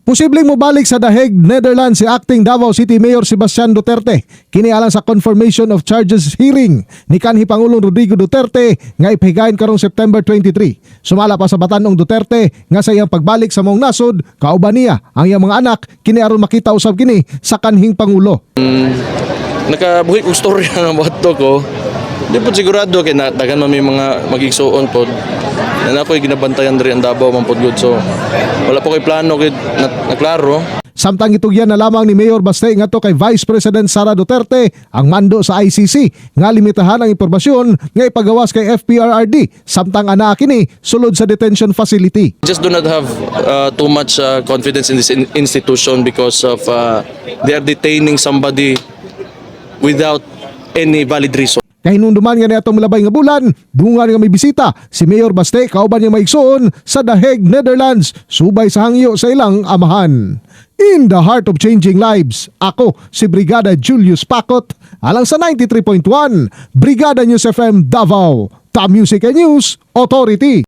Posibleng mobalik sa Daheg, Netherlands si Acting Davao City Mayor Sebastian Duterte. Kini alang sa confirmation of charges hearing ni kanhi Pangulong Rodrigo Duterte nga ipahigayon karong September 23. Sumala pa sa batanong Duterte nga sa iyang pagbalik sa maong nasod, kauban niya ang iyang mga anak kini aron makita usab kini sa kanhing Pangulo. Nakabuhi kong storya nga bato ko. Di po sigurado kay natagan man may mga magigsuon po. Na ako'y ginabantayan rin ang Davao man po good. So wala po kay plano kay naklaro. Samtang itugyan na lamang ni Mayor Baste nga to kay Vice President Sara Duterte ang mando sa ICC nga limitahan ang impormasyon nga ipagawas kay FPRRD samtang ana kini sulod sa detention facility. Just do not have too much confidence in this institution because of they are detaining somebody without any valid reason. Kahinunduman nga niya itong malabay nga bulan, dungan nga may bisita si Mayor Baste kauban niya maigsoon sa Daheg, Netherlands, subay sa hangyo sa ilang amahan. In the heart of changing lives, ako si Brigada Julius Pacot, alang sa 93.1, Brigada News FM Davao, The Music and News Authority.